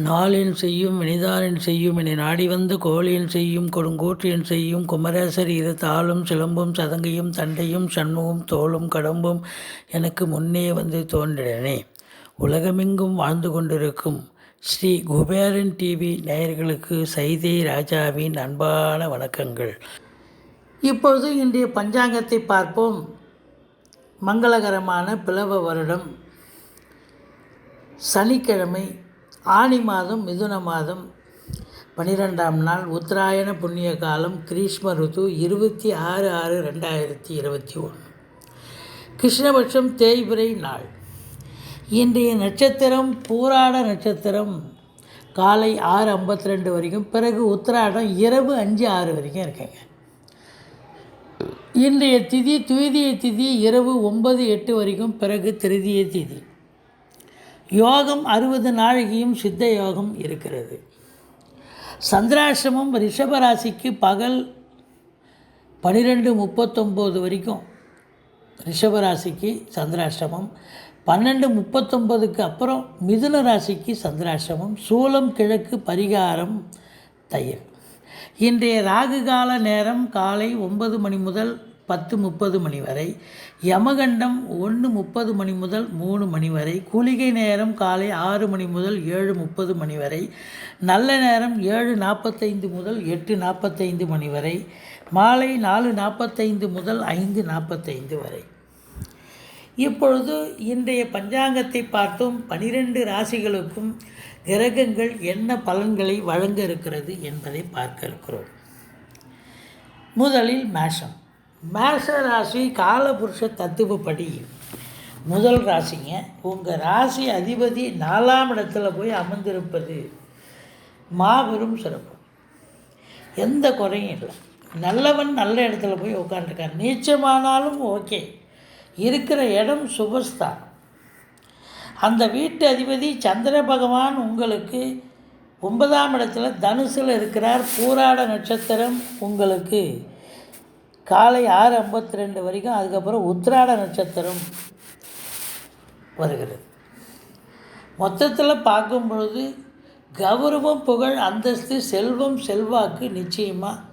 நாளின் செய்யும் வினிதானின் செய்யும் என நாடி வந்த கோழியின் செய்யும் கொடுங்கூற்றியன் செய்யும் குமரேசர் இரு தாளும் சிலம்பும் சதங்கையும் தண்டையும் சண்முகம் தோளும் கடம்பும் எனக்கு முன்னே வந்து தோன்றினே. உலகமெங்கும் வாழ்ந்து கொண்டிருக்கும் ஸ்ரீ குபேரன் டிவி நேயர்களுக்கு சைதை ராஜாவின் அன்பான வணக்கங்கள். இப்பொழுது இன்றைய பஞ்சாங்கத்தை பார்ப்போம். மங்களகரமான பிளவ வருடம் சனிக்கிழமை, ஆனி மாதம், மிதுன மாதம், 12ஆம் நாள், உத்தராயண புண்ணிய காலம், கிரீஷ்ம ருது, 26/6/2021, கிருஷ்ணபட்சம், தேய்பிறை நாள். இன்றைய நட்சத்திரம் பூராட நட்சத்திரம் காலை 6:52 வரைக்கும், பிறகு உத்திராடம் இரவு 5:06 வரைக்கும் இருக்குங்க. இன்றைய திதி துவிதிய திதி இரவு 9:08 வரைக்கும், பிறகு திருதிய திதி. யோகம் 60 நாழிகையும் சித்த யோகம் இருக்கிறது. சந்திராஷ்டமம் ரிஷபராசிக்கு பகல் 12:39 வரைக்கும் ரிஷபராசிக்கு சந்திராஷ்டமம், 12:39க்கு அப்புறம் மிதுன ராசிக்கு சந்திராஷ்டமம். சூலம் கிழக்கு, பரிகாரம் தயிர். இன்றைய ராகு கால நேரம் காலை 9 மணி முதல் 10:30 மணி வரை, யமகண்டம் 1:30 மணி முதல் 3 மணி வரை, குளிகை நேரம் காலை 6 மணி முதல் 7:30 மணி வரை, நல்ல நேரம் 7:45 முதல் 8:45 மணி வரை, மாலை 4:45 முதல் 5:45 வரை. இப்பொழுது இன்றைய பஞ்சாங்கத்தை பார்த்தோம். 12 ராசிகளுக்கும் கிரகங்கள் என்ன பலன்களை வழங்க இருக்கிறது என்பதை பார்க்க இருக்கிறோம். முதலில் மேஷம். மேஷ ராசி காலபுருஷ தத்துவப்படி முதல் ராசிங்க. உங்கள் ராசி அதிபதி 4ஆம் இடத்துல போய் அமர்ந்திருப்பது மாபெரும் சிறப்பு. எந்த குறையும் இல்லை. நல்லவன் நல்ல இடத்துல போய் உட்காந்துருக்கார். நீச்சமானாலும் ஓகே, இருக்கிற இடம் சுபஸ்தான். அந்த வீட்டு அதிபதி சந்திர பகவான் உங்களுக்கு 9ஆம் இடத்துல தனுசில் இருக்கிறார். பூராட நட்சத்திரம் உங்களுக்கு காலை 6:52 வரைக்கும், அதுக்கப்புறம் உத்திராட நட்சத்திரம் வருகிறது. மொத்தத்தில் பார்க்கும் பொழுது கௌரவம், புகழ், அந்தஸ்து, செல்வம், செல்வாக்கு நிச்சயமாக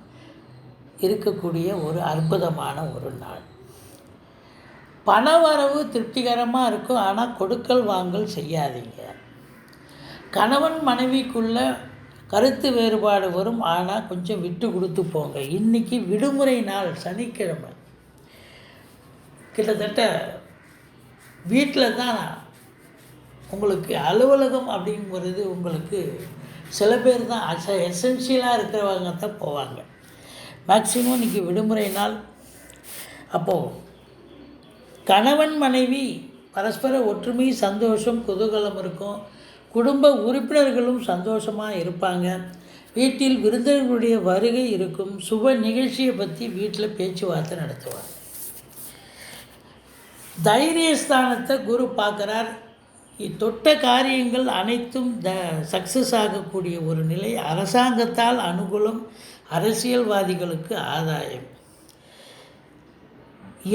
இருக்கக்கூடிய ஒரு அற்புதமான ஒரு நாள். பணவரவு திருப்திகரமாக இருக்கும். ஆனால் கொடுக்கல் வாங்கல் செய்யாதீங்க. கணவன் மனைவிக்குள்ள கருத்து வேறுபாடு வரும். ஆனால் கொஞ்சம் விட்டு கொடுத்து போங்க. இன்றைக்கி விடுமுறை நாள், சனிக்கிழமை. கிட்டத்தட்ட வீட்டில் தான் உங்களுக்கு அலுவலகம் அப்படிங்கிறது உங்களுக்கு சில பேர் தான் எசென்ஷியலாக இருக்கிறவங்க தான் போவாங்க. மேக்சிமம் இன்றைக்கி விடுமுறை நாள். அப்போது கணவன் மனைவி பரஸ்பர ஒற்றுமை, சந்தோஷம், குதூகலம் இருக்கும். குடும்ப உறுப்பினர்களும் சந்தோஷமாக இருப்பாங்க. வீட்டில் விருந்தினர்களுடைய வருகை இருக்கும். சுப நிகழ்ச்சியை பற்றி வீட்டில் பேச்சுவார்த்தை நடத்துவாங்க. தைரியஸ்தானத்தை குரு பார்க்குறார். தொட்ட காரியங்கள் அனைத்தும் சக்ஸஸ் ஆகக்கூடிய ஒரு நிலை. அரசாங்கத்தால் அனுகூலம், அரசியல்வாதிகளுக்கு ஆதாயம்.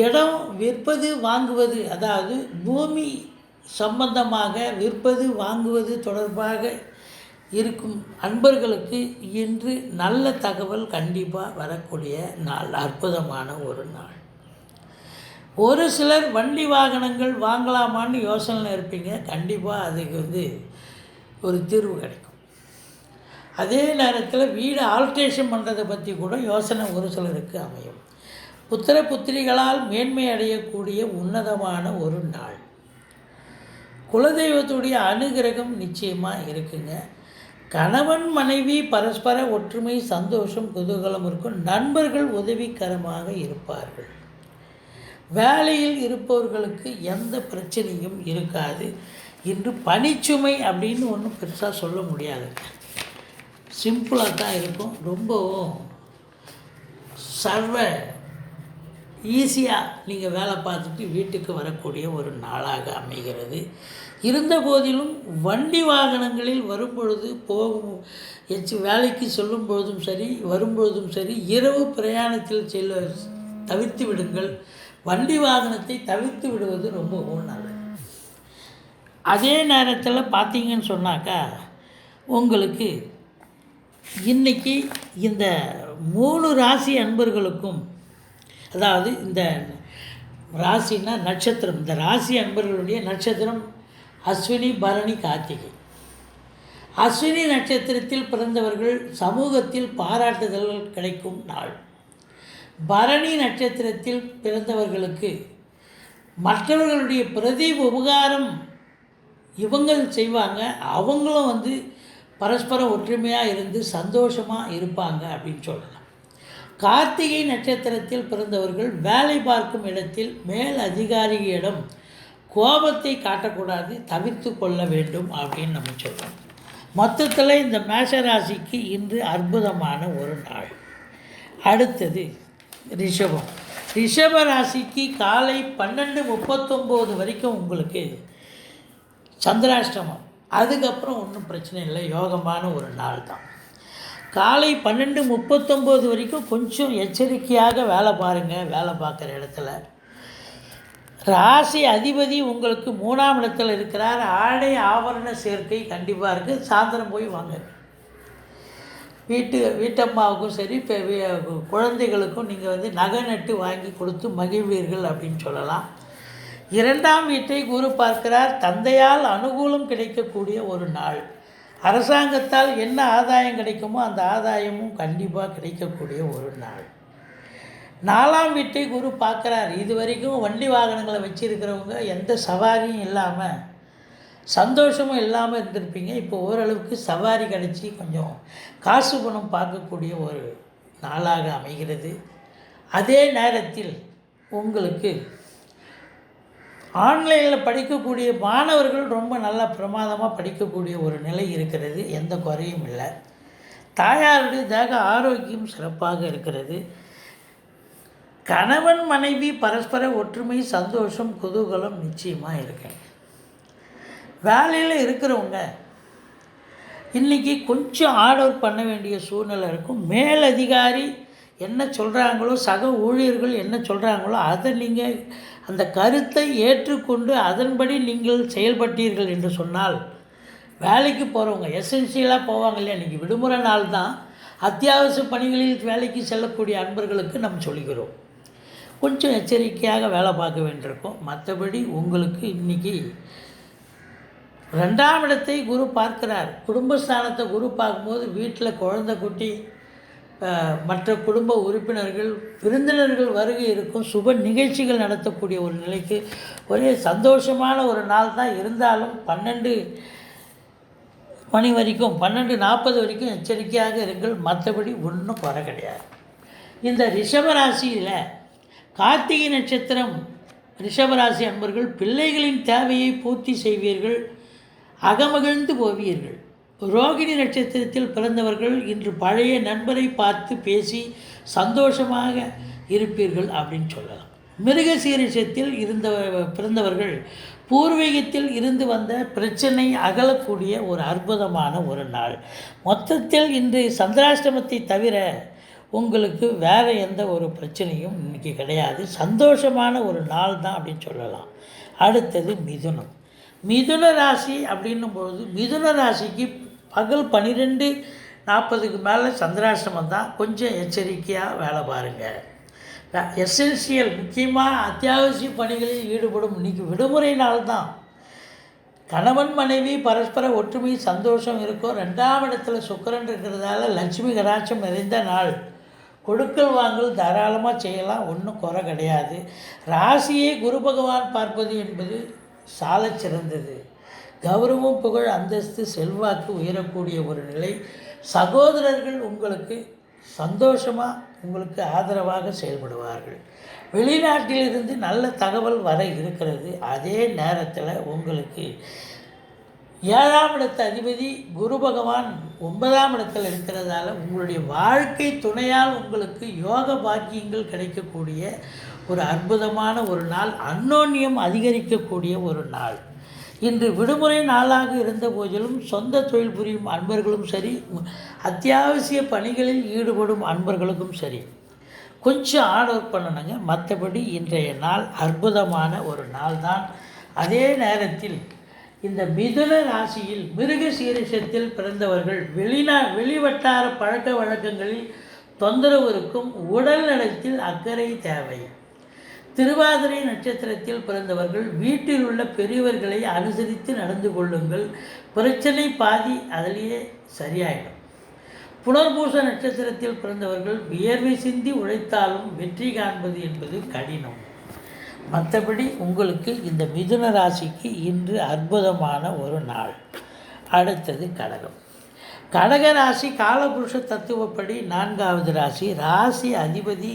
இடம் விற்பது வாங்குவது, அதாவது பூமி சம்பந்தமாக விற்பது வாங்குவது தொடர்பாக இருக்கும் அன்பர்களுக்கு இன்று நல்ல தகவல் கண்டிப்பாக வரக்கூடிய நாள். அற்புதமான ஒரு நாள். ஒரு சிலர் வண்டி வாகனங்கள் வாங்கலாமான்னு யோசனையில் இருப்பீங்க. கண்டிப்பாக அதுக்கு ஒரு தீர்வு கிடைக்கும். அதே நேரத்தில் வீடு ஆல்ட்ரேஷன் பண்ணுறதை பற்றி கூட யோசனை ஒரு சிலருக்கு அமையும். புத்திர புத்திரிகளால் மேன்மை அடையக்கூடிய உன்னதமான ஒரு நாள். குலதெய்வத்துடைய அனுகிரகம் நிச்சயமாக இருக்குங்க. கணவன் மனைவி பரஸ்பர ஒற்றுமை, சந்தோஷம், குதூகலம் இருக்கும். நண்பர்கள் உதவிகரமாக இருப்பார்கள். வேலையில் இருப்பவர்களுக்கு எந்த பிரச்சனையும் இருக்காது. இன்று பணிச்சுமை அப்படின்னு ஒன்றும் பெருசாக சொல்ல முடியாதுங்க. சிம்பிளாக தான் இருக்கும். ரொம்பவும் சர்வ ஈஸியாக நீங்கள் வேலை பார்த்துட்டு வீட்டுக்கு வரக்கூடிய ஒரு நாளாக அமைகிறது. இருந்த போதிலும் வண்டி வாகனங்களில் வரும்பொழுது வேலைக்கு செல்லும் பொழுதும் சரி, வரும்பொழுதும் சரி, இரவு பிரயாணத்தில் தவிர்த்து விடுங்கள். வண்டி வாகனத்தை தவிர்த்து விடுவது ரொம்பவும் நல்லது. அதே நேரத்தில் பார்த்தீங்கன்னு சொன்னாக்கா உங்களுக்கு இன்றைக்கி இந்த 3 ராசி அன்பர்களுக்கும், அதாவது இந்த ராசின்னா நட்சத்திரம், இந்த ராசி அன்பர்களுடைய நட்சத்திரம் அஸ்வினி, பரணி, கார்த்திகை. அஸ்வினி நட்சத்திரத்தில் பிறந்தவர்கள் சமூகத்தில் பாராட்டுதல்கள் கிடைக்கும் நாள். பரணி நட்சத்திரத்தில் பிறந்தவர்களுக்கு மற்றவர்களுடைய பிரதி உபகாரம் இவங்கள் செய்வாங்க. அவங்களும் பரஸ்பரம் ஒற்றுமையாக இருந்து சந்தோஷமாக இருப்பாங்க அப்படின்னு சொல்லலாம். கார்த்திகை நட்சத்திரத்தில் பிறந்தவர்கள் வேலை பார்க்கும் இடத்தில் மேல் அதிகாரியிடம் கோபத்தை காட்டக்கூடாது, தவிர்த்து கொள்ள வேண்டும் அப்படின்னு நம்ம சொல்கிறோம். மொத்தத்தில் இந்த மேஷராசிக்கு இன்று அற்புதமான ஒரு நாள். அடுத்தது ரிஷபம். ரிஷப ராசிக்கு காலை 12:39 வரைக்கும் உங்களுக்கு சந்திராஷ்டமம். அதுக்கப்புறம் ஒன்றும் பிரச்சனை இல்லை, யோகமான ஒரு நாள் தான். காலை 12:39 வரைக்கும் கொஞ்சம் எச்சரிக்கையாக வேலை பாருங்கள். வேலை பார்க்குற இடத்துல ராசி அதிபதி உங்களுக்கு 3ஆம் இடத்தில் இருக்கிறார். ஆடை ஆபரண சேர்க்கை கண்டிப்பாக இருக்குது. சாயந்தரம் போய் வாங்க. வீட்டம்மாவுக்கும் சரி, இப்போ குழந்தைகளுக்கும் நீங்கள் நகை நட்டு வாங்கி கொடுத்து மகிழ்வீர்கள் அப்படின்னு சொல்லலாம். 2ஆம் வீட்டை குரு பார்க்கிறார். தந்தையால் அனுகூலம் கிடைக்கக்கூடிய ஒரு நாள். அரசாங்கத்தால் என்ன ஆதாயம் கிடைக்குமோ அந்த ஆதாயமும் கண்டிப்பாக கிடைக்கக்கூடிய ஒரு நாள். 4ஆம் வீட்டை குரு பார்க்குறார். இது வரைக்கும் வண்டி வாகனங்களை வச்சுருக்கிறவங்க எந்த சவாரியும் இல்லாமல் சந்தோஷமும் இல்லாமல் இருந்திருப்பீங்க. இப்போ ஓரளவுக்கு சவாரி கிடச்சி கொஞ்சம் காசு பணம் பார்க்கக்கூடிய ஒரு நாளாக அமைகிறது. அதே நேரத்தில் உங்களுக்கு ஆன்லைனில் படிக்கக்கூடிய மாணவர்கள் ரொம்ப நல்லா பிரமாதமாக படிக்கக்கூடிய ஒரு நிலை இருக்கிறது. எந்த குறையும் இல்லை. தாயாருடைய தேக ஆரோக்கியம் சிறப்பாக இருக்கிறது. கணவன் மனைவி பரஸ்பர ஒற்றுமை, சந்தோஷம், குதூகலம் நிச்சயமாக இருக்குங்க. வேலையில் இருக்கிறவங்க இன்றைக்கி கொஞ்சம் ஆர்டர் பண்ண வேண்டிய சூழ்நிலை இருக்கும். மேலதிகாரி என்ன சொல்கிறாங்களோ, சக ஊழியர்கள் என்ன சொல்கிறாங்களோ அதை நீங்கள் அந்த கருத்தை ஏற்றுக்கொண்டு அதன்படி நீங்கள் செயல்பட்டீர்கள் என்று சொன்னால், வேலைக்கு போகிறவங்க எசென்சியலாக போவாங்க இல்லையா, இன்றைக்கி விடுமுறை நாள் தான், அத்தியாவசிய பணிகளில் வேலைக்கு செல்லக்கூடிய அன்பர்களுக்கு நம்ம சொல்லிக்கிறோம். கொஞ்சம் எச்சரிக்கையாக வேலை பார்க்க வேண்டியிருக்கும். மற்றபடி உங்களுக்கு இன்றைக்கி 2ஆம் இடத்தை குரு பார்க்கிறார். குடும்பஸ்தானத்தை குரு பார்க்கும்போது வீட்டில் குழந்தை குட்டி, மற்ற குடும்ப உறுப்பினர்கள், விருந்தினர்கள் வருகை இருக்கும். சுப நிகழ்ச்சிகள் நடத்தக்கூடிய ஒரு நிலைக்கு ஒரே சந்தோஷமான ஒரு நாள் தான். இருந்தாலும் 12 மணி வரைக்கும் 12:40 வரைக்கும் எச்சரிக்கையாக இருங்கள். மற்றபடி ஒன்றும் குறை கிடையாது. இந்த ரிஷபராசியில் கார்த்திகை நட்சத்திரம் ரிஷபராசி அன்பர்கள் பிள்ளைகளின் தேவையை பூர்த்தி செய்வீர்கள், அகமகிழ்ந்து போவீர்கள். ரோகிணி நட்சத்திரத்தில் பிறந்தவர்கள் இன்று பழைய நண்பரை பார்த்து பேசி சந்தோஷமாக இருப்பீர்கள் அப்படின்னு சொல்லலாம். மிருகசீரிஷத்தில் பிறந்தவர்கள் பூர்வீகத்தில் இருந்து வந்த பிரச்சனை அகலக்கூடிய ஒரு அற்புதமான ஒரு நாள். மொத்தத்தில் இன்று சந்திராஷ்டமத்தை தவிர உங்களுக்கு வேறு எந்த ஒரு பிரச்சனையும் இன்றைக்கி கிடையாது. சந்தோஷமான ஒரு நாள் தான் அப்படின்னு சொல்லலாம். அடுத்தது மிதுனம். மிதுன ராசி அப்படின்னும் பொழுது மிதுன ராசிக்கு பகல் 12:40க்கு மேலே சந்திராஷ்டமம் தான். கொஞ்சம் எச்சரிக்கையாக வேலை பாருங்கள். எசென்சியல் முக்கியமாக அத்தியாவசிய பணிகளில் ஈடுபடும் இன்றைக்கி விடுமுறை நாள் தான். கணவன் மனைவி பரஸ்பர ஒற்றுமை, சந்தோஷம் இருக்கும். 2ஆம் இடத்துல சுக்கிரன் இருக்கிறதால லட்சுமி கடாட்சம் நிறைந்த நாள். கொடுக்கல் வாங்கல் தாராளமாக செய்யலாம், ஒன்றும் குறை கிடையாது. ராசியை குரு பகவான் பார்ப்பது என்பது சாலச் சிறந்தது. கௌரவம், புகழ், அந்தஸ்து, செல்வாக்கு உயரக்கூடிய ஒரு நிலை. சகோதரர்கள் உங்களுக்கு சந்தோஷமாக உங்களுக்கு ஆதரவாக செயல்படுவார்கள். வெளிநாட்டிலிருந்து நல்ல தகவல் வர இருக்கிறது. அதே நேரத்தில் உங்களுக்கு 7ஆம் இடத்து அதிபதி குரு பகவான் 9ஆம் இடத்தில் இருக்கிறதால உங்களுடைய வாழ்க்கை துணையால் உங்களுக்கு யோக பாக்கியங்கள் கிடைக்கக்கூடிய ஒரு அற்புதமான ஒரு நாள். அந்யோன்யம் அதிகரிக்கக்கூடிய ஒரு நாள். இன்று விடுமுறை நாளாக இருந்த போதிலும் சொந்த தொழில் புரியும் அன்பர்களும் சரி, அத்தியாவசிய பணிகளில் ஈடுபடும் அன்பர்களுக்கும் சரி, கொஞ்சம் ஹார்ட் ஒர்க் பண்ணணுங்க. மற்றபடி இன்றைய நாள் அற்புதமான ஒரு நாள் தான். அதே நேரத்தில் இந்த மிதுன ராசியில் மிருக சீரிஷத்தில் பிறந்தவர்கள் வெளிவட்டார பழக்க வழக்கங்களில் தொந்தரவு இருக்கும். உடல் நலத்தில் அக்கறை தேவை. திருவாதிரை நட்சத்திரத்தில் பிறந்தவர்கள் வீட்டில் உள்ள பெரியவர்களை அனுசரித்து நடந்து கொள்ளுங்கள். பிரச்சனை பாதி அதிலேயே சரியாயிடும். புனர்பூச நட்சத்திரத்தில் பிறந்தவர்கள் வியர்வை சிந்தி உழைத்தாலும் வெற்றி காண்பது என்பது கடினம். மற்றபடி உங்களுக்கு இந்த மிதுன ராசிக்கு இன்று அற்புதமான ஒரு நாள். அடுத்தது கடகம். கடக ராசி காலபுருஷ தத்துவப்படி 4வது ராசி. ராசி அதிபதி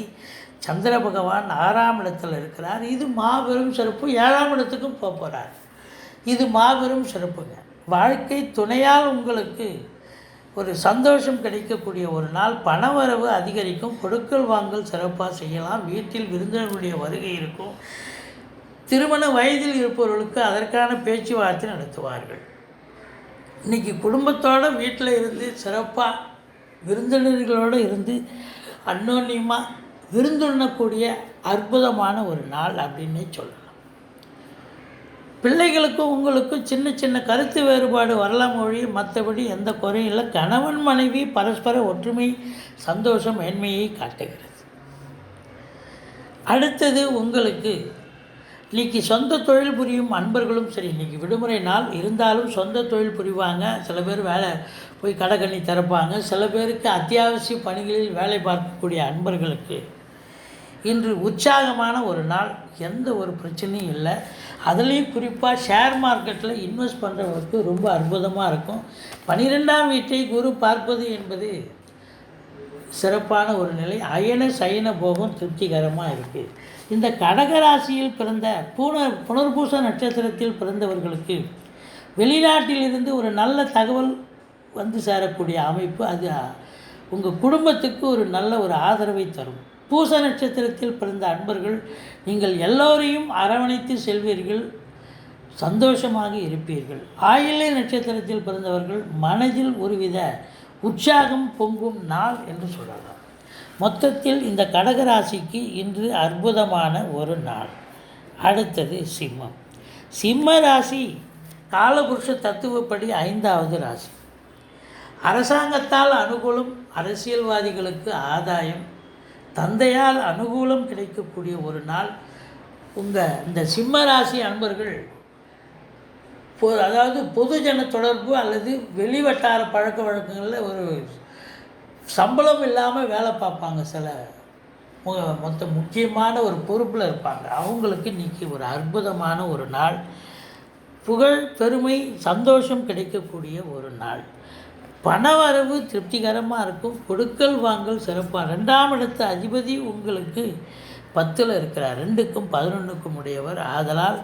சந்திர பகவான் 6ஆம் இடத்தில் இருக்கிறார். இது மாபெரும் சிறப்பு. 7ஆம் இடத்துக்கும் போகிறார். இது மாபெரும் சிறப்புங்க. வாழ்க்கை துணையால் உங்களுக்கு ஒரு சந்தோஷம் கிடைக்கக்கூடிய ஒரு நாள். பணவரவு அதிகரிக்கும். கொடுக்கல் வாங்கல் சிறப்பாக செய்யலாம். வீட்டில் விருந்தினர்களுடைய வருகை இருக்கும். திருமண வயதில் இருப்பவர்களுக்கு அதற்கான பேச்சுவார்த்தை நடத்துவார்கள். இன்றைக்கி குடும்பத்தோடு வீட்டில் இருந்து சிறப்பாக விருந்தினர்களோடு இருந்து அன்னோன்யமாக விருந்துண்ணக்கூடிய அற்புதமான ஒரு நாள் அப்படின்னே சொல்லலாம். பிள்ளைகளுக்கும் உங்களுக்கும் சின்ன சின்ன கருத்து வேறுபாடு வரலாம் மொழி, மற்றபடி எந்த குறையும் இல்லை. கணவன் மனைவி பரஸ்பர ஒற்றுமை சந்தோஷம் மேன்மையை காட்டுகிறது. அடுத்தது உங்களுக்கு இன்றைக்கி சொந்த தொழில் புரியும் அன்பர்களும் சரி, இன்றைக்கி விடுமுறை நாள் இருந்தாலும் சொந்த தொழில் புரிவாங்க. சில பேர் வேலை போய் கடைக்கண்ணி திறப்பாங்க. சில பேருக்கு அத்தியாவசிய பணிகளில் வேலை பார்க்கக்கூடிய அன்பர்களுக்கு இன்று உற்சாகமான ஒரு நாள். எந்த ஒரு பிரச்சனையும் இல்லை. அதுலேயும் குறிப்பாக ஷேர் மார்க்கெட்டில் இன்வெஸ்ட் பண்ணுறவங்களுக்கு ரொம்ப அற்புதமாக இருக்கும். 12ஆம் வீட்டை குரு பார்ப்பது என்பது சிறப்பான ஒரு நிலை. அயன சயன போகம் திருப்திகரமாக இருக்குது. இந்த கடகராசியில் பிறந்த புனர்பூச நட்சத்திரத்தில் பிறந்தவர்களுக்கு வெளிநாட்டிலிருந்து ஒரு நல்ல தகவல் வந்து சேரக்கூடிய அமைப்பு. அது உங்கள் குடும்பத்துக்கு ஒரு நல்ல ஒரு ஆதரவை தரும். பூச நட்சத்திரத்தில் பிறந்த அன்பர்கள் நீங்கள் எல்லோரையும் அரவணைத்து செல்வீர்கள். சந்தோஷமாக இருப்பீர்கள். ஆயில்ய நட்சத்திரத்தில் பிறந்தவர்கள் மனதில் ஒருவித உற்சாகம் பொங்கும் நாள் என்று சொல்லலாம். மொத்தத்தில் இந்த கடகராசிக்கு இன்று அற்புதமான ஒரு நாள். அடுத்தது சிம்மம். சிம்ம ராசி காலபுருஷ தத்துவப்படி 5வது ராசி. அரசாங்கத்தால் அனுகூலம், அரசியல்வாதிகளுக்கு ஆதாயம், தந்தையால் அனுகூலம் கிடைக்கக்கூடிய ஒரு நாள். இந்த சிம்ம ராசி அன்பர்கள் அதாவது பொதுஜன தொடர்பு அல்லது வெளிவட்டார பழக்க வழக்கங்களில் ஒரு சம்பளம் இல்லாமல் வேலை பார்ப்பாங்க. சில முக்கியமான ஒரு பொறுப்பில் இருப்பாங்க. அவங்களுக்கு இன்றைக்கி ஒரு அற்புதமான ஒரு நாள். புகழ், பெருமை, சந்தோஷம் கிடைக்கக்கூடிய ஒரு நாள். பணவரவு திருப்திகரமாக இருக்கும். கொடுக்கல் வாங்கல் சிறப்பாக. 2ஆம் இடத்து அதிபதி உங்களுக்கு 10ல் இருக்கிறார். 2க்கும் 11க்கும் உடையவர். ஆதலால்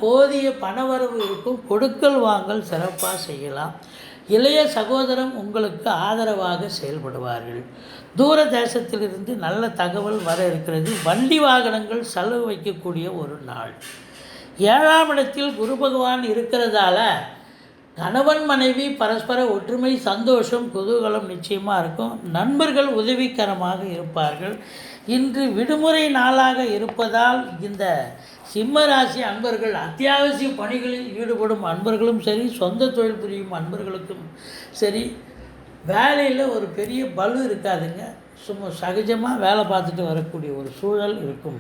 போதிய பணவரவு இருக்கும். கொடுக்கல் வாங்கல் சிறப்பாக செய்யலாம். இளைய சகோதரம் உங்களுக்கு ஆதரவாக செயல்படுவார்கள். தூர தேசத்திலிருந்து நல்ல தகவல் வர இருக்கிறது. வண்டி வாகனங்கள் செலவு வைக்கக்கூடிய ஒரு நாள். 7ஆம் இடத்தில் குரு பகவான் இருக்கிறதால கணவன் மனைவி பரஸ்பர ஒற்றுமை சந்தோஷம் குதூகலம் நிச்சயமாக இருக்கும். நண்பர்கள் உதவிகரமாக இருப்பார்கள். இன்று விடுமுறை நாளாக இருப்பதால் இந்த சிம்மராசி அன்பர்கள் அத்தியாவசிய பணிகளில் ஈடுபடும் அன்பர்களும் சரி, சொந்த தொழில் புரியும் அன்பர்களுக்கும் சரி, வேலையில் ஒரு பெரிய பலு இருக்காதுங்க. சும்மா சகஜமாக வேலை பார்த்துட்டு வரக்கூடிய ஒரு சூழல் இருக்கும்.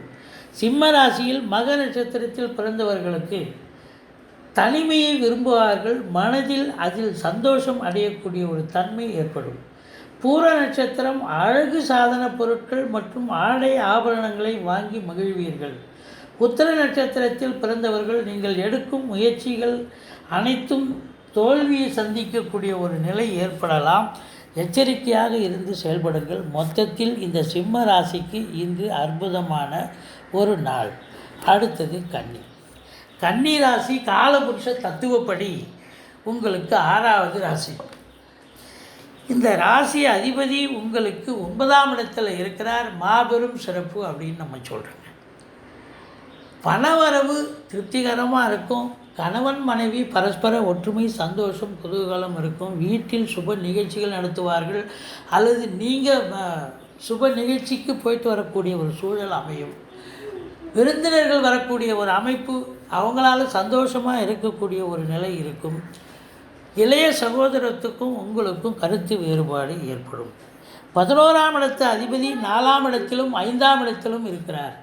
சிம்ம ராசியில் மக நட்சத்திரத்தில் பிறந்தவர்களுக்கு தனிமையை விரும்புவார்கள். மனதில் அதில் சந்தோஷம் அடையக்கூடிய ஒரு தன்மை ஏற்படும். பூர நட்சத்திரம் அழகு சாதன பொருட்கள் மற்றும் ஆடை ஆபரணங்களை வாங்கி மகிழ்வீர்கள். உத்திர நட்சத்திரத்தில் பிறந்தவர்கள் நீங்கள் எடுக்கும் முயற்சிகள் அனைத்தும் தோல்வியை சந்திக்கக்கூடிய ஒரு நிலை ஏற்படலாம். எச்சரிக்கையாக இருந்து செயல்படுங்கள். மொத்தத்தில் இந்த சிம்ம ராசிக்கு இன்று அற்புதமான ஒரு நாள். அடுத்தது கன்னி. கன்னி ராசி காலபுருஷ தத்துவப்படி உங்களுக்கு 6வது ராசி. இந்த ராசி அதிபதி உங்களுக்கு 9ஆம் இடத்தில் இருக்கிறார். மாபெரும் சிறப்பு அப்படின்னு நம்ம சொல்கிறோங்க. பணவரவு திருப்திகரமாக இருக்கும். கணவன் மனைவி பரஸ்பர ஒற்றுமை சந்தோஷம் குதூகலம் இருக்கும். வீட்டில் சுப நிகழ்ச்சிகள் நடத்துவார்கள். அல்லது நீங்கள் சுப நிகழ்ச்சிக்கு போயிட்டு வரக்கூடிய ஒரு சூழல் அமையும். விருந்தினர்கள் வரக்கூடிய ஒரு அமைப்பு, அவங்களால சந்தோஷமாக இருக்கக்கூடிய ஒரு நிலை இருக்கும். இளைய சகோதரத்துக்கும் உங்களுக்கும் கருத்து வேறுபாடு ஏற்படும். 11ஆம் இடத்து அதிபதி 4ஆம் இடத்திலும் 5ஆம் இடத்திலும் இருக்கிறார்.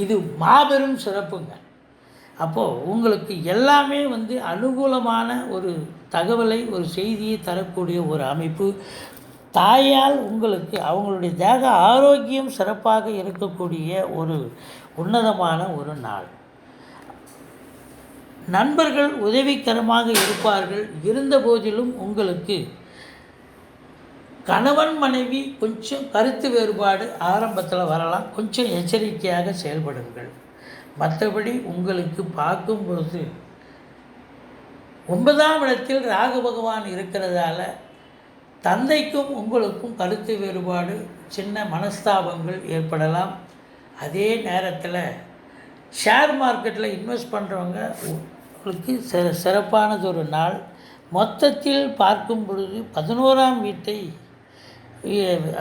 இது மாபெரும் சிறப்புங்க. அப்போது உங்களுக்கு எல்லாமே அனுகூலமான ஒரு தகவலை, ஒரு செய்தியை தரக்கூடிய ஒரு அமைப்பு. தாயால் உங்களுக்கு அவங்களுடைய தேக ஆரோக்கியம் சிறப்பாக இருக்கக்கூடிய ஒரு உன்னதமான ஒரு நாள். நண்பர்கள் உதவிகரமாக இருப்பார்கள். இருந்த போதிலும் உங்களுக்கு கணவன் மனைவி கொஞ்சம் கருத்து வேறுபாடு ஆரம்பத்தில் வரலாம். கொஞ்சம் எச்சரிக்கையாக செயல்படுங்கள். மற்றபடி உங்களுக்கு பார்க்கும் பொழுது 9ஆம் இடத்தில் ராகு பகவான் இருக்கிறதால தந்தைக்கும் உங்களுக்கும் கருத்து வேறுபாடு, சின்ன மனஸ்தாபங்கள் ஏற்படலாம். அதே நேரத்தில் ஷேர் மார்க்கெட்டில் இன்வெஸ்ட் பண்ணுறவங்க உங்களுக்கு சிறப்பானதொரு நாள். மொத்தத்தில் பார்க்கும் பொழுது 11ஆம் வீட்டை,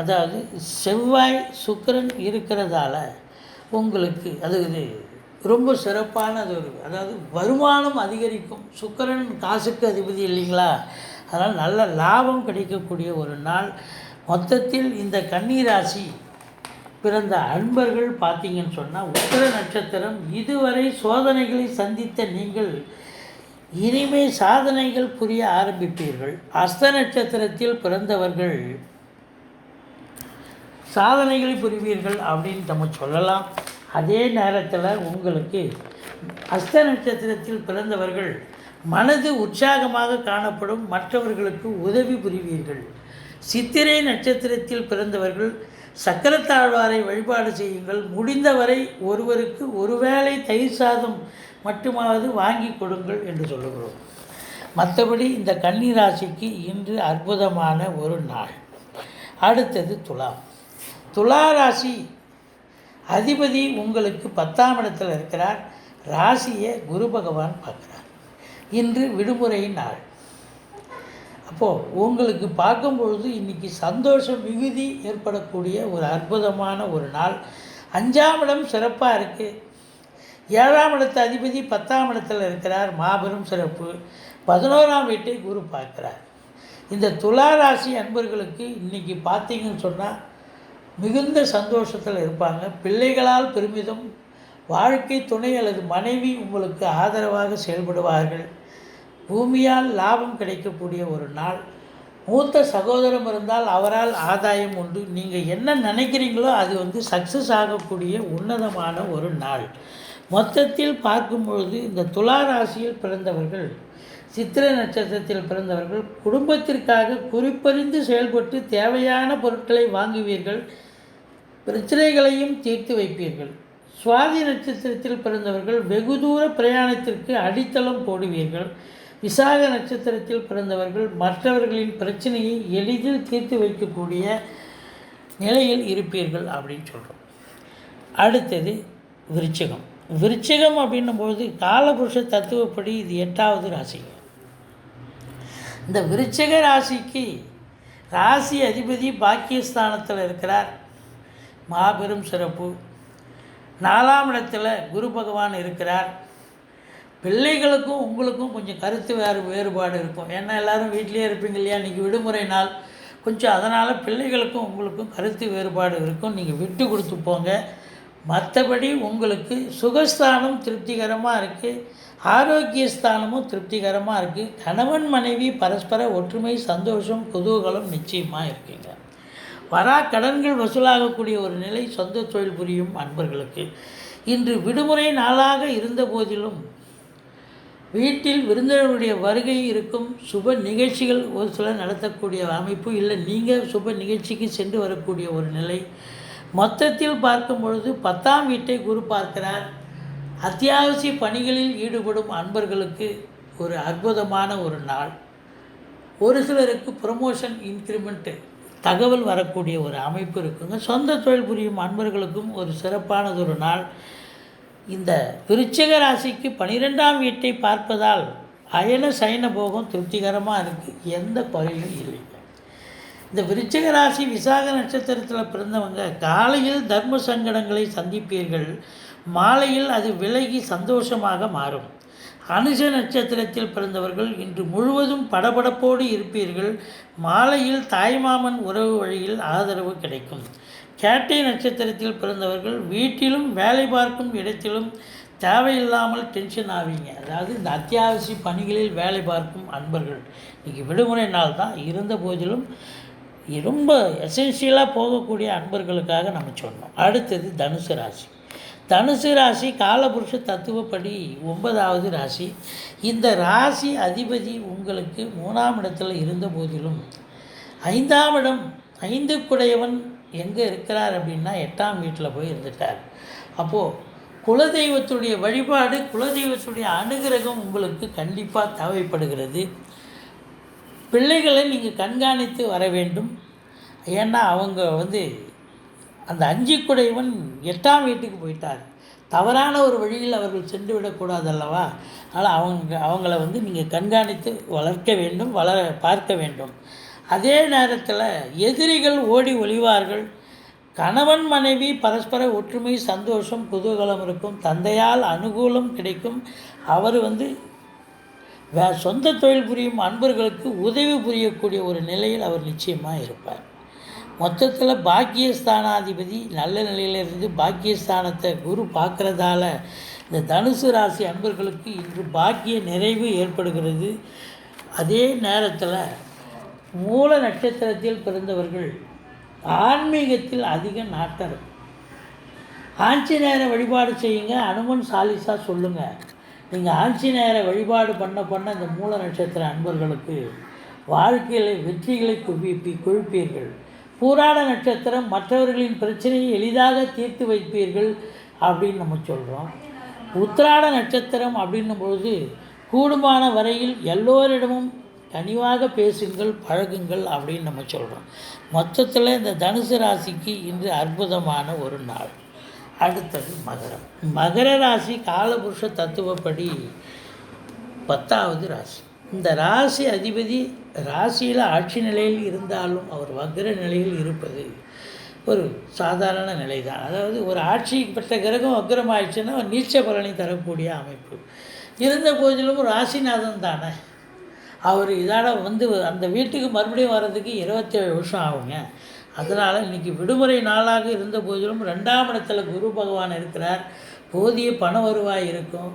அதாவது செவ்வாய் சுக்கிரன் இருக்கிறதால உங்களுக்கு அது ரொம்ப சிறப்பானதொரு, அதாவது வருமானம் அதிகரிக்கும். சுக்கிரன் காசுக்கு அதிபதி இல்லைங்களா, அதனால் நல்ல லாபம் கிடைக்கக்கூடிய ஒரு நாள். மொத்தத்தில் இந்த கன்னி ராசி பிறந்த அன்பர்கள் பார்த்தீங்கன்னு சொன்னால், உத்திர நட்சத்திரம் இதுவரை சோதனைகளை சந்தித்த நீங்கள் இனிமே சாதனைகள் புரிய ஆரம்பிப்பீர்கள். அஸ்த நட்சத்திரத்தில் பிறந்தவர்கள் சாதனைகளை புரிவீர்கள் அப்படின்னு நம்ம சொல்லலாம். அதே நேரத்தில் உங்களுக்கு அஸ்த நட்சத்திரத்தில் பிறந்தவர்கள் மனது உற்சாகமாக காணப்படும். மற்றவர்களுக்கு உதவி புரிவீர்கள். சித்திரை நட்சத்திரத்தில் பிறந்தவர்கள் சக்கரத்தாழ்வாரை வழிபாடு செய்யுங்கள். முடிந்தவரை ஒருவருக்கு ஒருவேளை தயிர் சாதம் மட்டுமாவது வாங்கி கொடுங்கள் என்று சொல்லுகிறோம். மற்றபடி இந்த கன்னி ராசிக்கு இன்று அற்புதமான ஒரு நாள். அடுத்தது துலாம். துலா ராசி அதிபதி உங்களுக்கு 10ஆம் இடத்தில் இருக்கிறார். ராசியை குரு பகவான் பார்க்குறார். இன்று விடுமுறை நாள். அப்போது உங்களுக்கு பார்க்கும்பொழுது இன்றைக்கி சந்தோஷம் மிகுதி ஏற்படக்கூடிய ஒரு அற்புதமான ஒரு நாள். 5ஆம் இடம் சிறப்பாக இருக்குது. 7ஆம் இடத்து அதிபதி 10ஆம் இடத்தில் இருக்கிறார். மாபெரும் சிறப்பு. 11ஆம் வீட்டை குரு பார்க்குறார். இந்த துலா ராசி அன்பர்களுக்கு இன்றைக்கி பார்த்தீங்கன்னு சொன்னால் மிகுந்த சந்தோஷத்தில் இருப்பாங்க. பிள்ளைகளால் பெருமிதம். வாழ்க்கை துணை அல்லது மனைவி உங்களுக்கு ஆதரவாக செயல்படுவார்கள். பூமியால் லாபம் கிடைக்கக்கூடிய ஒரு நாள். மூத்த சகோதரம் இருந்தால் அவரால் ஆதாயம் உண்டு. நீங்கள் என்ன நினைக்கிறீங்களோ அது சக்ஸஸ் ஆகக்கூடிய உன்னதமான ஒரு நாள். மொத்தத்தில் பார்க்கும் பொழுது இந்த துலா ராசியில் பிறந்தவர்கள், சித்திரை நட்சத்திரத்தில் பிறந்தவர்கள் குடும்பத்திற்காக குறிப்பறிந்து செயல்பட்டு தேவையான பொருட்களை வாங்குவீர்கள். பிரச்சனைகளையும் தீர்த்து வைப்பீர்கள். சுவாதி நட்சத்திரத்தில் பிறந்தவர்கள் வெகு தூர பிரயாணத்திற்கு அடித்தளம் போடுவீர்கள். விசாக நட்சத்திரத்தில் பிறந்தவர்கள் மற்றவர்களின் பிரச்சனையை எளிதில் தீர்த்து வைக்கக்கூடிய நிலையில் இருப்பீர்கள் அப்படின்னு சொல்கிறோம். அடுத்தது விருச்சிகம். விருச்சிகம் அப்படின்னும்போது காலபுருஷ தத்துவப்படி இது 8வது ராசிங்க. இந்த விருச்சிக ராசிக்கு ராசி அதிபதி பாக்கியஸ்தானத்தில் இருக்கிறார். மாபெரும் சிறப்பு. 4ஆம் இடத்துல குரு பகவான் இருக்கிறார். பிள்ளைகளுக்கும் உங்களுக்கும் கொஞ்சம் கருத்து வேறுபாடு இருக்கும். ஏன்னா எல்லோரும் வீட்டிலே இருப்பீங்க இல்லையா, இன்றைக்கி விடுமுறை நாள். கொஞ்சம் அதனால் பிள்ளைகளுக்கும் உங்களுக்கும் கருத்து வேறுபாடு இருக்கும். நீங்கள் விட்டு கொடுத்து போங்க. மற்றபடி உங்களுக்கு சுகஸ்தானம் திருப்திகரமாக இருக்குது. ஆரோக்கியஸ்தானமும் திருப்திகரமாக இருக்குது. கணவன் மனைவி பரஸ்பர ஒற்றுமை, சந்தோஷம், குதூகலம் நிச்சயமாக இருக்குங்க. வரா கடன்கள் வசூலாகக்கூடிய ஒரு நிலை. சொந்த தொழில் புரியும் அன்பர்களுக்கு இன்று விடுமுறை நாளாக இருந்த போதிலும் வீட்டில் விருந்தினருடைய வருகை இருக்கும். சுப நிகழ்ச்சிகள் ஒரு சிலர் நடத்தக்கூடிய அமைப்பு, இல்லை நீங்கள் சுப நிகழ்ச்சிக்கு சென்று வரக்கூடிய ஒரு நிலை. மொத்தத்தில் பார்க்கும் பொழுது 10ஆம் வீட்டை குரு பார்க்கிறார். அத்தியாவசிய பணிகளில் ஈடுபடும் அன்பர்களுக்கு ஒரு அற்புதமான ஒரு நாள். ஒரு சிலருக்கு ப்ரமோஷன், இன்க்ரிமெண்ட்டு தகவல் வரக்கூடிய ஒரு அமைப்பு இருக்குங்க. சொந்த தொழில் புரியும் அன்பர்களுக்கும் ஒரு சிறப்பானதொரு நாள். இந்த விருச்சிக ராசிக்கு 12ஆம் வீட்டை பார்ப்பதால் அயன சயன போகம் திருப்திகரமாக இருக்குது. எந்த குறையும் இல்லைங்க. இந்த விருச்சிக ராசி விசாக நட்சத்திரத்தில் பிறந்தவங்க காலையில் தர்ம சங்கடங்களை சந்திப்பீர்கள், மாலையில் அது விலகி சந்தோஷமாக மாறும். அனுஷ நட்சத்திரத்தில் பிறந்தவர்கள் இன்று முழுவதும் படபடப்போடு இருப்பீர்கள், மாலையில் தாய்மாமன் உறவு வழியில் ஆதரவு கிடைக்கும். கேட்டை நட்சத்திரத்தில் பிறந்தவர்கள் வீட்டிலும் வேலை பார்க்கும் இடத்திலும் தேவையில்லாமல் டென்ஷன் ஆவீங்க. அதாவது இந்த அத்தியாவசிய பணிகளில் வேலை பார்க்கும் அன்பர்கள் இன்றைக்கி விடுமுறை நாள் தான், இருந்த போதிலும் ரொம்ப எசென்ஷியலாக போகக்கூடிய அன்பர்களுக்காக நம்ம சொன்னோம். அடுத்தது தனுசு ராசி. தனுசு ராசி காலபுருஷ தத்துவப்படி 9வது ராசி. இந்த ராசி அதிபதி உங்களுக்கு 3ஆம் இடத்துல இருந்த போதிலும் 5ஆம் இடம், 5க்குடையவன் எங்கே இருக்கிறார் அப்படின்னா 8ஆம் வீட்டில் போய் இருந்துட்டார். அப்போது குலதெய்வத்துடைய வழிபாடு, குலதெய்வத்துடைய அனுகிரகம் உங்களுக்கு கண்டிப்பாக தேவைப்படுகிறது. பிள்ளைகளை நீங்கள் கண்காணித்து வர வேண்டும். ஏன்னா அவங்க அந்த 5க்குடையவன் 8ஆம் வீட்டுக்கு போயிட்டார். தவறான ஒரு வழியில் அவர்கள் சென்று விடக்கூடாது அல்லவா? அதனால் அவங்கள நீங்கள் கண்காணித்து வளர்க்க வேண்டும், பார்க்க வேண்டும். அதே நேரத்தில் எதிரிகள் ஓடி ஒளிவார்கள். கணவன் மனைவி பரஸ்பர ஒற்றுமை, சந்தோஷம், குதூகலம் இருக்கும். தந்தையால் அனுகூலம் கிடைக்கும். அவர் சொந்த தொழில் புரியும் அன்பர்களுக்கு உதவி புரியக்கூடிய ஒரு நிலையில் அவர் நிச்சயமாக இருப்பார். மொத்தத்தில் பாக்கியஸ்தானாதிபதி நல்ல நிலையிலிருந்து பாக்கியஸ்தானத்தை குரு பார்க்குறதால இந்த தனுசு ராசி அன்பர்களுக்கு இன்று பாக்கிய நிறைவு ஏற்படுகிறது. அதே நேரத்தில் மூல நட்சத்திரத்தில் பிறந்தவர்கள் ஆன்மீகத்தில் அதிக நாட்டம். ஆஞ்சநேயரை வழிபாடு செய்யுங்க, அனுமன் சாலிசா சொல்லுங்கள். நீங்கள் ஆஞ்சநேயரை வழிபாடு பண்ண இந்த மூல நட்சத்திர அன்பர்களுக்கு வாழ்க்கையில் வெற்றிகளை குவிப்பீர்கள். பூராட நட்சத்திரம் மற்றவர்களின் பிரச்சனையை எளிதாக தீர்த்து வைப்பீர்கள் அப்படின்னு நம்ம சொல்கிறோம். உத்திராட நட்சத்திரம் அப்படின்னும் பொழுது கூடுமான வரையில் எல்லோரிடமும் கனிவாக பேசுங்கள், பழகுங்கள் அப்படின்னு நம்ம சொல்கிறோம். மொத்தத்தில் இந்த தனுசு ராசிக்கு இன்று அற்புதமான ஒரு நாள். அடுத்தது மகரம். மகர ராசி காலபுருஷ தத்துவப்படி 10வது ராசி. இந்த ராசி அதிபதி ராசியில் ஆட்சி நிலையில் இருந்தாலும் அவர் வக்ர நிலையில் இருப்பது ஒரு சாதாரண நிலை தான். அதாவது ஒரு ஆட்சி பெற்ற கிரகம் வக்ரம் ஆயிடுச்சுன்னா நீச்ச பலனை தரக்கூடிய அமைப்பு. இருந்த போதிலும் ராசிநாதன் தானே அவர். இதால் அந்த வீட்டுக்கு மறுபடியும் வர்றதுக்கு 27 வருஷம் ஆகுங்க. அதனால் இன்றைக்கி விடுமுறை நாளாக இருந்த போதிலும் 2ஆம் இடத்துல குரு பகவான் இருக்கிறார். போதிய பண வருவாய் இருக்கும்.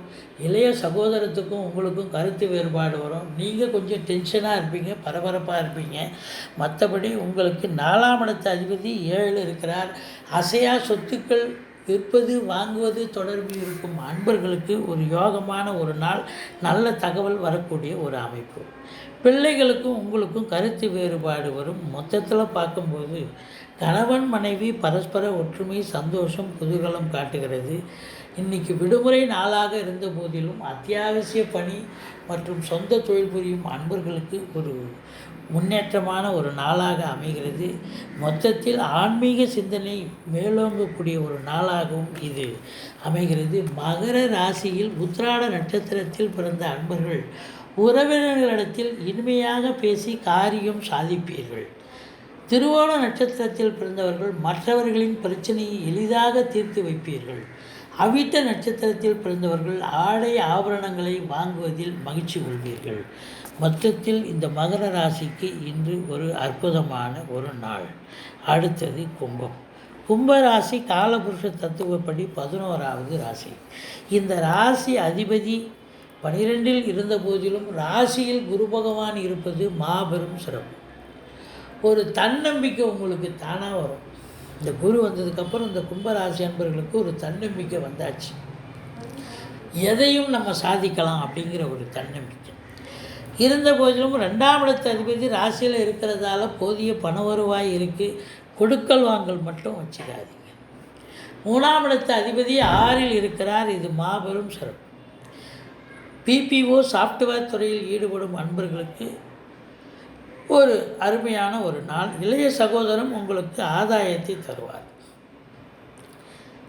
இளைய சகோதரத்துக்கும் உங்களுக்கும் கருத்து வேறுபாடு வரும். நீங்கள் கொஞ்சம் டென்ஷனாக இருப்பீங்க, பரபரப்பாக இருப்பீங்க. மற்றபடி உங்களுக்கு 4ஆம் இடத்து அதிபதி 7 இருக்கிறார். அசையா சொத்துக்கள் விற்பது வாங்குவது தொடர்பு இருக்கும் அன்பர்களுக்கு ஒரு யோகமான ஒரு நாள், நல்ல தகவல் வரக்கூடிய ஒரு அமைப்பு. பிள்ளைகளுக்கும் உங்களுக்கும் கருத்து வேறுபாடு வரும். மொத்தத்தில் பார்க்கும்போது கணவன் மனைவி பரஸ்பர ஒற்றுமை, சந்தோஷம், குதூகலம் காட்டுகிறது. இன்றைக்கி விடுமுறை நாளாக இருந்த போதிலும் அத்தியாவசிய பணி மற்றும் சொந்த தொழில் புரியும் அன்பர்களுக்கு ஒரு முன்னேற்றமான ஒரு நாளாக அமைகிறது. மொத்தத்தில் ஆன்மீக சிந்தனை மேலோங்கக்கூடிய ஒரு நாளாகவும் இது அமைகிறது. மகர ராசியில் உத்திராட நட்சத்திரத்தில் பிறந்த அன்பர்கள் உறவினர்களிடத்தில் இனிமையாக பேசி காரியம் சாதிப்பீர்கள். திருவோண நட்சத்திரத்தில் பிறந்தவர்கள் மற்றவர்களின் பிரச்சனையை எளிதாக தீர்த்து வைப்பீர்கள். அவிட்ட நட்சத்திரத்தில் பிறந்தவர்கள் ஆடை ஆபரணங்களை வாங்குவதில் மகிழ்ச்சி கொள்வீர்கள். மொத்தத்தில் இந்த மகர ராசிக்கு இன்று ஒரு அற்புதமான ஒரு நாள். அடுத்தது கும்பம். கும்பராசி காலபுருஷ தத்துவப்படி 11வது ராசி. இந்த ராசி அதிபதி 12இல் இருந்த போதிலும் ராசியில் குரு பகவான் இருப்பது மாபெரும் சிறப்பு. ஒரு தன்னம்பிக்கை உங்களுக்கு தானாக வரும். இந்த குரு வந்ததுக்கப்புறம் இந்த கும்பராசி அன்பர்களுக்கு ஒரு தன்னம்பிக்கை வந்தாச்சு. எதையும் நம்ம சாதிக்கலாம் அப்படிங்கிற ஒரு தன்னம்பிக்கை இருந்த போதிலும் 2ஆம் இடத்து அதிபதி ராசியில் இருக்கிறதால போதிய பண வருவாய் இருக்குது. கொடுக்கல் வாங்கல் மட்டும் வச்சுக்காதீங்க. 3ஆம் இடத்து அதிபதி 6இல் இருக்கிறார். இது மாபெரும் சிறப்பு. பிபிஓ சாஃப்ட்வேர் துறையில் ஈடுபடும் அன்பர்களுக்கு ஒரு அருமையான ஒரு நாள். இளைய சகோதரன் உங்களுக்கு ஆதாயத்தை தருவார்.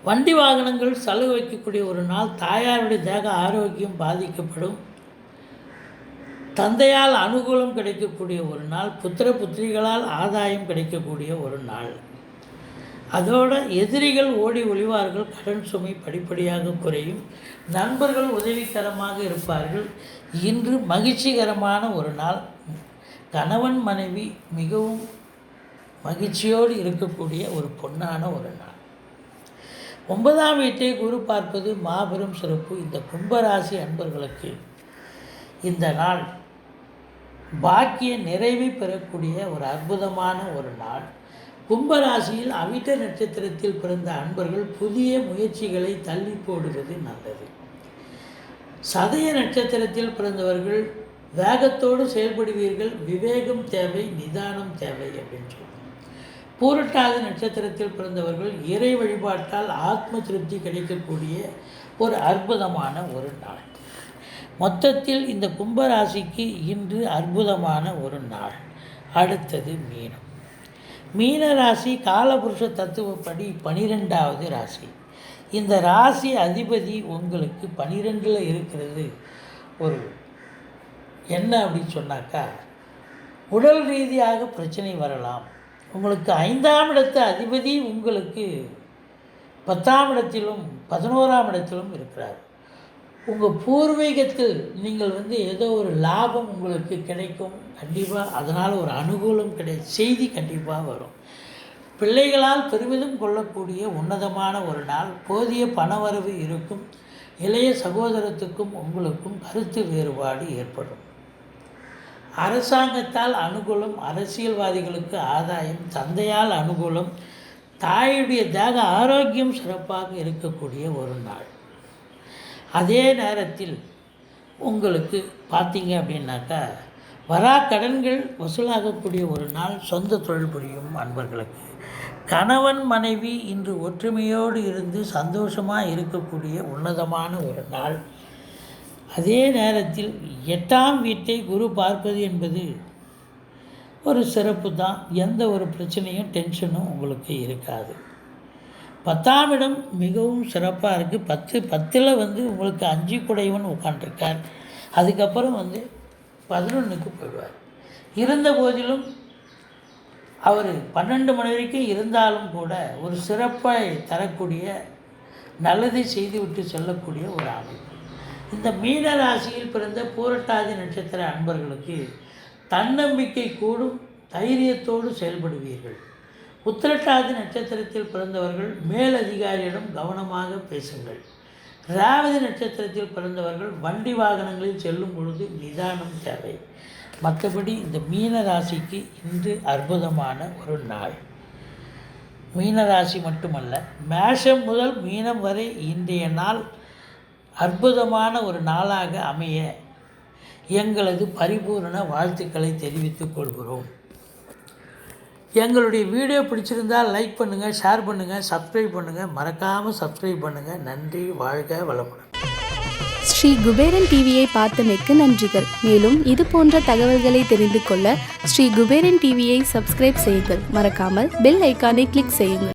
வண்டி வாகனங்கள் செலவு வைக்கக்கூடிய ஒரு நாள். தாயாருடைய தேக ஆரோக்கியம் பாதிக்கப்படும். தந்தையால் அனுகூலம் கிடைக்கக்கூடிய ஒரு நாள், புத்திர புத்திரிகளால் ஆதாயம் கிடைக்கக்கூடிய ஒரு நாள். அதோட எதிரிகள் ஓடி ஒளிவார்கள், கடன் சுமை படிப்படியாக குறையும், நண்பர்கள் உதவிகரமாக இருப்பார்கள். இன்று மகிழ்ச்சிகரமான ஒரு நாள். கணவன் மனைவி மிகவும் மகிழ்ச்சியோடு இருக்கக்கூடிய ஒரு பொன்னான ஒரு நாள். 9ஆம் வீட்டை குரு பார்ப்பது மாபெரும் சிறப்பு. இந்த கும்பராசி அன்பர்களுக்கு இந்த நாள் பாக்கிய நிறைவை பெறக்கூடிய ஒரு அற்புதமான ஒரு நாள். கும்பராசியில் அவிட்ட நட்சத்திரத்தில் பிறந்த அன்பர்கள் புதிய முயற்சிகளை தள்ளி போடுவது நல்லது. சதய நட்சத்திரத்தில் பிறந்தவர்கள் வேகத்தோடு செயல்படுவீர்கள். விவேகம் தேவை, நிதானம் தேவை அப்படின்னு சொல்லுவாங்க. பூரட்டாதி நட்சத்திரத்தில் பிறந்தவர்கள் இறை வழிபாட்டால் ஆத்ம திருப்தி கிடைக்கக்கூடிய ஒரு அற்புதமான ஒரு நாள். மொத்தத்தில் இந்த கும்பராசிக்கு இன்று அற்புதமான ஒரு நாள். அடுத்தது மீனம். மீன ராசி காலபுருஷ தத்துவப்படி 12வது ராசி. இந்த ராசி அதிபதி உங்களுக்கு 12ல் இருக்கிறது. ஒரு என்ன அப்படின்னு சொன்னாக்கா, உடல் ரீதியாக பிரச்சனை வரலாம். உங்களுக்கு 5ஆம் இடத்து அதிபதி உங்களுக்கு 10ஆம் இடத்திலும் 11ஆம் இடத்திலும் இருக்கிறார். உங்கள் பூர்வீகத்தில் நீங்கள் ஏதோ ஒரு லாபம் உங்களுக்கு கிடைக்கும் கண்டிப்பாக. அதனால் ஒரு அனுகூலம் செய்தி கண்டிப்பாக வரும். பிள்ளைகளால் பெருமிதம் கொள்ளக்கூடிய உன்னதமான ஒரு நாள். போதிய பணவரவு இருக்கும். இளைய சகோதரத்துக்கும் உங்களுக்கும் கருத்து வேறுபாடு ஏற்படும். அரசாங்கத்தால் அனுகூலம், அரசியல்வாதிகளுக்கு ஆதாயம், தந்தையால் அனுகூலம், தாயுடைய தேக ஆரோக்கியம் சிறப்பாக இருக்கக்கூடிய ஒரு நாள். அதே நேரத்தில் உங்களுக்கு பார்த்தீங்க அப்படின்னாக்கா கடன்கள் வசூலாகக்கூடிய ஒரு நாள். சொந்த தொழில் புரியும் அன்பர்களுக்கு கணவன் மனைவி இன்று ஒற்றுமையோடு இருந்து சந்தோஷமாக இருக்கக்கூடிய உன்னதமான ஒரு நாள். அதே நேரத்தில் 8ஆம் வீட்டை குரு பார்ப்பது என்பது ஒரு சிறப்பு தான். எந்த ஒரு பிரச்சனையும் டென்ஷனும் உங்களுக்கு இருக்காது. 10ஆம் இடம் மிகவும் சிறப்பாக இருக்குது. 10ல் உங்களுக்கு 5 குடையவன் உட்காண்டிருக்கார். அதுக்கப்புறம் 11க்கு போயிடுவார். இருந்த போதிலும் அவர் 12 மணி வரைக்கும் இருந்தாலும் கூட ஒரு சிறப்பை தரக்கூடிய நல்லதை செய்துவிட்டு செல்லக்கூடிய ஒரு அமைப்பு. இந்த மீன ராசியில் பிறந்த பூரட்டாதி நட்சத்திர அன்பர்களுக்கு தன்னம்பிக்கை கூடும், தைரியத்தோடு செயல்படுவீர்கள். உத்திரட்டாதி நட்சத்திரத்தில் பிறந்தவர்கள் மேலதிகாரியிடம் கவனமாக பேசுங்கள். ரேவதி நட்சத்திரத்தில் பிறந்தவர்கள் வண்டி வாகனங்களில் செல்லும் பொழுது நிதானம் தேவை. மற்றபடி இந்த மீன ராசிக்கு இன்று அற்புதமான ஒரு நாள். மீன ராசி மட்டுமல்ல, மேஷம் முதல் மீனம் வரை இன்றைய நாள் அற்புதமான ஒரு நாளாக அமைய எங்களது பரிபூரண வாழ்த்துக்களை தெரிவித்துக் கொள்கிறோம். எங்களுடைய வீடியோ பிடிச்சிருந்தால் லைக் பண்ணுங்கள், ஷேர் பண்ணுங்கள், சப்ஸ்கிரைப் பண்ணுங்கள். மறக்காமல் சப்ஸ்கிரைப் பண்ணுங்கள். நன்றி. வாழ்க வளமுடன். ஸ்ரீ குபேரன் டிவியை பார்த்தமைக்கு நன்றிகள். மேலும் இது போன்ற தகவல்களை தெரிந்து கொள்ள ஸ்ரீ குபேரன் டிவியை சப்ஸ்கிரைப் செய்யுங்கள். மறக்காமல் பெல் ஐக்கானை கிளிக் செய்யுங்கள்.